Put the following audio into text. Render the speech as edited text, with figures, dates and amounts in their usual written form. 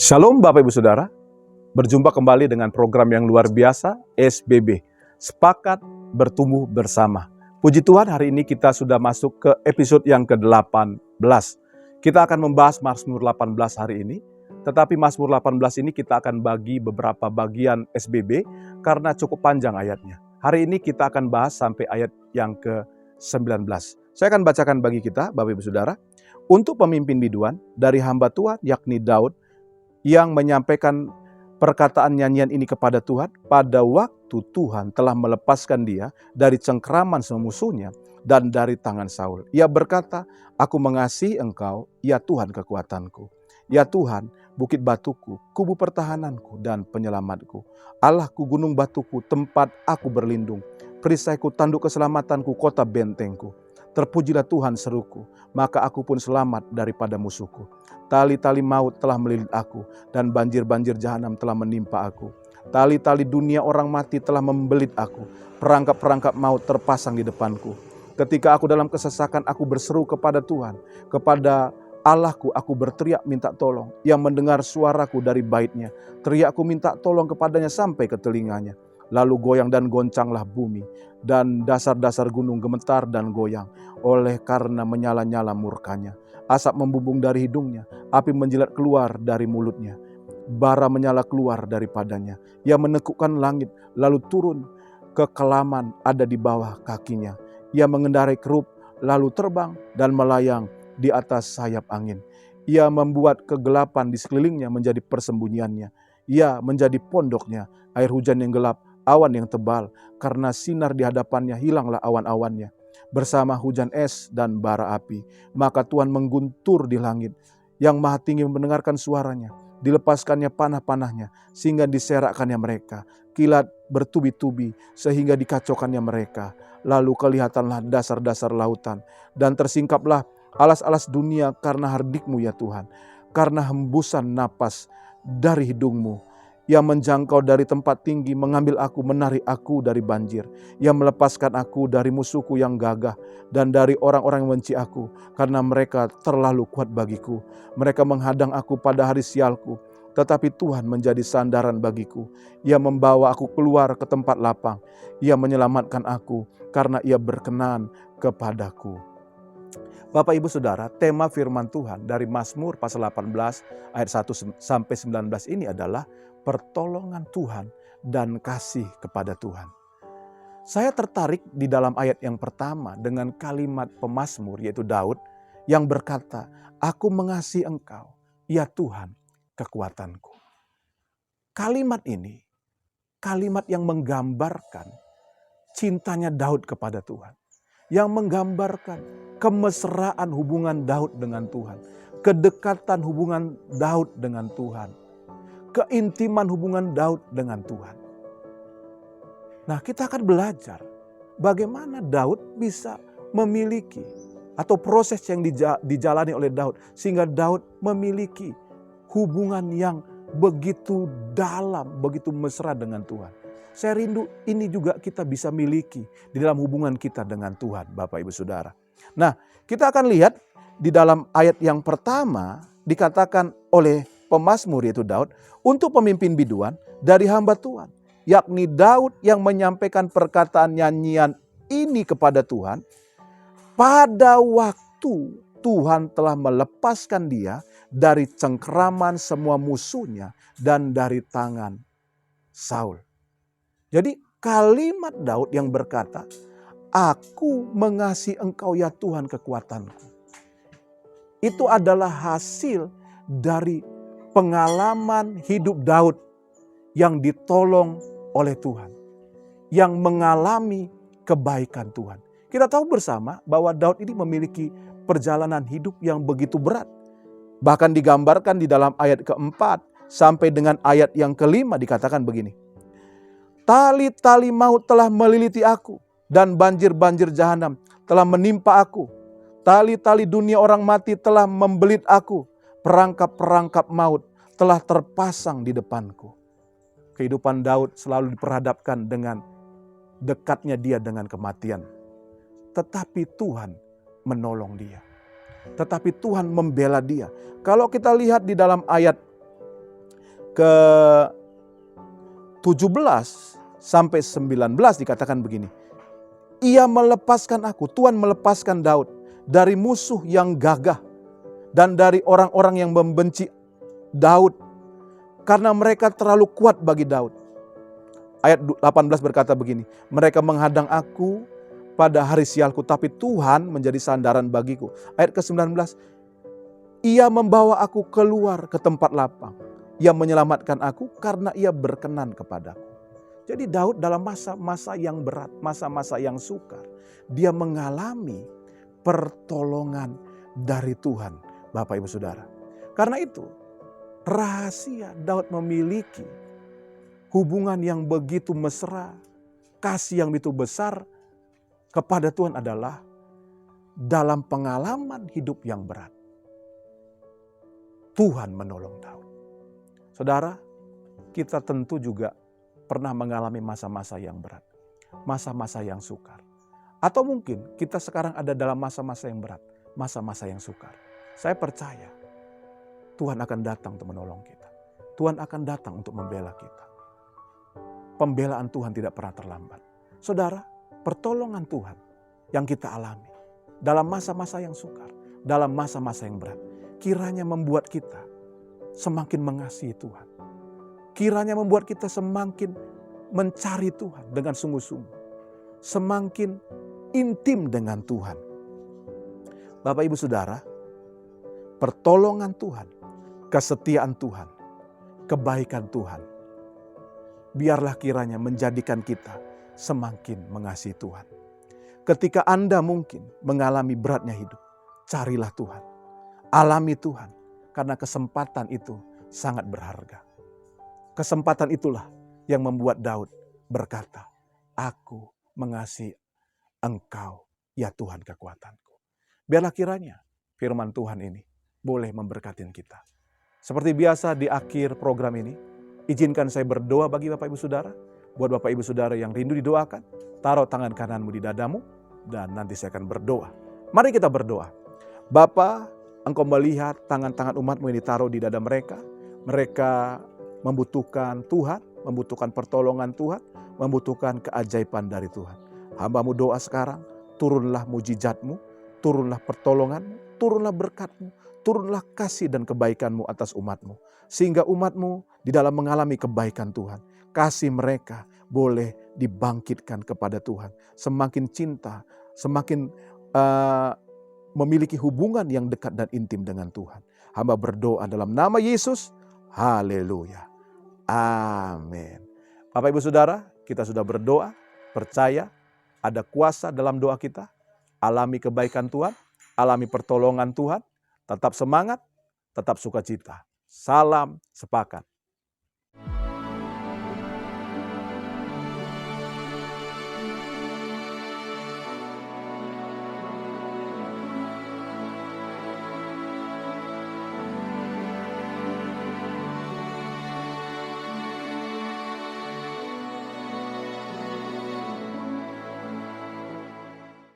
Shalom Bapak Ibu Saudara, berjumpa kembali dengan program yang luar biasa SBB, Sepakat Bertumbuh Bersama. Puji Tuhan, hari ini kita sudah masuk ke episode yang ke-18. Kita akan membahas Mazmur 18 hari ini, tetapi Mazmur 18 ini kita akan bagi beberapa bagian SBB karena cukup panjang ayatnya. Hari ini kita akan bahas sampai ayat yang ke-19. Saya akan bacakan bagi kita, Bapak Ibu Saudara, untuk pemimpin biduan dari hamba Tuhan yakni Daud, yang menyampaikan perkataan nyanyian ini kepada Tuhan pada waktu Tuhan telah melepaskan dia dari cengkraman semua musuhnya dan dari tangan Saul. Ia berkata, "Aku mengasihi Engkau, ya Tuhan kekuatanku. Ya Tuhan, bukit batuku, kubu pertahananku dan penyelamatku. Allahku, gunung batuku, tempat aku berlindung. Perisaiku, tanduk keselamatanku, kota bentengku. Terpujilah Tuhan seruku, maka aku pun selamat daripada musuhku. Tali-tali maut telah melilit aku, dan banjir-banjir jahanam telah menimpa aku. Tali-tali dunia orang mati telah membelit aku, perangkap-perangkap maut terpasang di depanku. Ketika aku dalam kesesakan, aku berseru kepada Tuhan, kepada Allahku aku berteriak minta tolong. Ia mendengar suaraku dari baitnya, teriakku minta tolong kepadanya sampai ke telinganya. Lalu goyang dan goncanglah bumi, dan dasar-dasar gunung gemetar dan goyang, oleh karena menyala-nyala murkanya. Asap membumbung dari hidungnya, api menjilat keluar dari mulutnya, bara menyala keluar daripadanya. Ia menekukkan langit, lalu turun, kekelaman ada di bawah kakinya. Ia mengendarai kerub, lalu terbang dan melayang di atas sayap angin. Ia membuat kegelapan di sekelilingnya menjadi persembunyiannya. Ia menjadi pondoknya, air hujan yang gelap, awan yang tebal, karena sinar di hadapannya hilanglah awan-awannya, bersama hujan es dan bara api. Maka Tuhan mengguntur di langit, yang maha tinggi mendengarkan suaranya, dilepaskannya panah-panahnya, sehingga diserakkannya mereka, kilat bertubi-tubi, sehingga dikacaukannya mereka. Lalu kelihatanlah dasar-dasar lautan, dan tersingkaplah alas-alas dunia karena hardikmu ya Tuhan, karena hembusan napas dari hidungmu. Ia menjangkau dari tempat tinggi, mengambil aku, menarik aku dari banjir. Ia melepaskan aku dari musuhku yang gagah dan dari orang-orang yang benci aku, karena mereka terlalu kuat bagiku. Mereka menghadang aku pada hari sialku, tetapi Tuhan menjadi sandaran bagiku. Ia membawa aku keluar ke tempat lapang. Ia menyelamatkan aku karena ia berkenan kepadaku." Bapak Ibu Saudara, tema firman Tuhan dari Mazmur pasal 18 ayat 1 sampai 19 ini adalah pertolongan Tuhan dan kasih kepada Tuhan. Saya tertarik di dalam ayat yang pertama dengan kalimat pemazmur yaitu Daud yang berkata, "Aku mengasihi Engkau, ya Tuhan kekuatanku." Kalimat ini, kalimat yang menggambarkan cintanya Daud kepada Tuhan. Yang menggambarkan kemesraan hubungan Daud dengan Tuhan. Kedekatan hubungan Daud dengan Tuhan. Keintiman hubungan Daud dengan Tuhan. Nah, kita akan belajar bagaimana Daud bisa memiliki atau proses yang dijalani oleh Daud sehingga Daud memiliki hubungan yang begitu dalam, begitu mesra dengan Tuhan. Saya rindu ini juga kita bisa miliki di dalam hubungan kita dengan Tuhan, Bapak Ibu Saudara. Nah, kita akan lihat di dalam ayat yang pertama dikatakan oleh pemazmur yaitu Daud, untuk pemimpin biduan dari hamba Tuhan, yakni Daud yang menyampaikan perkataan nyanyian ini kepada Tuhan pada waktu Tuhan telah melepaskan dia dari cengkraman semua musuhnya dan dari tangan Saul. Jadi kalimat Daud yang berkata, "Aku mengasihi Engkau ya Tuhan kekuatanku." Itu adalah hasil dari pengalaman hidup Daud yang ditolong oleh Tuhan. Yang mengalami kebaikan Tuhan. Kita tahu bersama bahwa Daud ini memiliki perjalanan hidup yang begitu berat. Bahkan digambarkan di dalam ayat keempat sampai dengan ayat yang kelima dikatakan begini. "Tali-tali maut telah meliliti aku, dan banjir-banjir jahanam telah menimpa aku. Tali-tali dunia orang mati telah membelit aku, perangkap-perangkap maut telah terpasang di depanku." Kehidupan Daud selalu diperhadapkan dengan dekatnya dia dengan kematian. Tetapi Tuhan menolong dia. Tetapi Tuhan membela dia. Kalau kita lihat di dalam ayat ke-17 sampai 19 dikatakan begini. Ia melepaskan aku, Tuhan melepaskan Daud dari musuh yang gagah dan dari orang-orang yang membenci Daud karena mereka terlalu kuat bagi Daud. Ayat 18 berkata begini, mereka menghadang aku pada hari sialku, tapi Tuhan menjadi sandaran bagiku. Ayat ke-19, ia membawa aku keluar ke tempat lapang. Ia menyelamatkan aku karena ia berkenan kepadaku. Jadi Daud dalam masa-masa yang berat, masa-masa yang sukar, dia mengalami pertolongan dari Tuhan, Bapak Ibu Saudara. Karena itu, rahasia Daud memiliki hubungan yang begitu mesra, kasih yang begitu besar kepada Tuhan adalah dalam pengalaman hidup yang berat. Tuhan menolong Daud. Saudara, kita tentu juga pernah mengalami masa-masa yang berat, masa-masa yang sukar. Atau mungkin kita sekarang ada dalam masa-masa yang berat, masa-masa yang sukar. Saya percaya Tuhan akan datang untuk menolong kita. Tuhan akan datang untuk membela kita. Pembelaan Tuhan tidak pernah terlambat. Saudara, pertolongan Tuhan yang kita alami dalam masa-masa yang sukar, dalam masa-masa yang berat, kiranya membuat kita semakin mengasihi Tuhan. Kiranya membuat kita semakin mencari Tuhan dengan sungguh-sungguh. Semakin intim dengan Tuhan. Bapak Ibu Saudara, pertolongan Tuhan, kesetiaan Tuhan, kebaikan Tuhan, biarlah kiranya menjadikan kita semakin mengasihi Tuhan. Ketika Anda mungkin mengalami beratnya hidup, carilah Tuhan. Alami Tuhan, karena kesempatan itu sangat berharga. Kesempatan itulah yang membuat Daud berkata, aku mengasihi Engkau, ya Tuhan kekuatanku. Biarlah kiranya firman Tuhan ini boleh memberkati kita. Seperti biasa di akhir program ini, izinkan saya berdoa bagi Bapak Ibu Saudara. Buat Bapak Ibu Saudara yang rindu didoakan, taruh tangan kananmu di dadamu, dan nanti saya akan berdoa. Mari kita berdoa. Bapa, Engkau melihat tangan-tangan umat-Mu yang ditaruh di dada mereka. Mereka membutuhkan Tuhan, membutuhkan pertolongan Tuhan, membutuhkan keajaiban dari Tuhan. Hamba-Mu doa sekarang, turunlah mujizat-Mu, turunlah pertolongan-Mu, turunlah berkat-Mu, turunlah kasih dan kebaikan-Mu atas umat-Mu. Sehingga umat-Mu di dalam mengalami kebaikan Tuhan, kasih mereka boleh dibangkitkan kepada Tuhan. Semakin cinta, semakin memiliki hubungan yang dekat dan intim dengan Tuhan. Hamba berdoa dalam nama Yesus. Haleluya. Amin. Bapak Ibu Saudara, kita sudah berdoa, percaya ada kuasa dalam doa kita. Alami kebaikan Tuhan, alami pertolongan Tuhan, tetap semangat, tetap sukacita. Salam sepakat.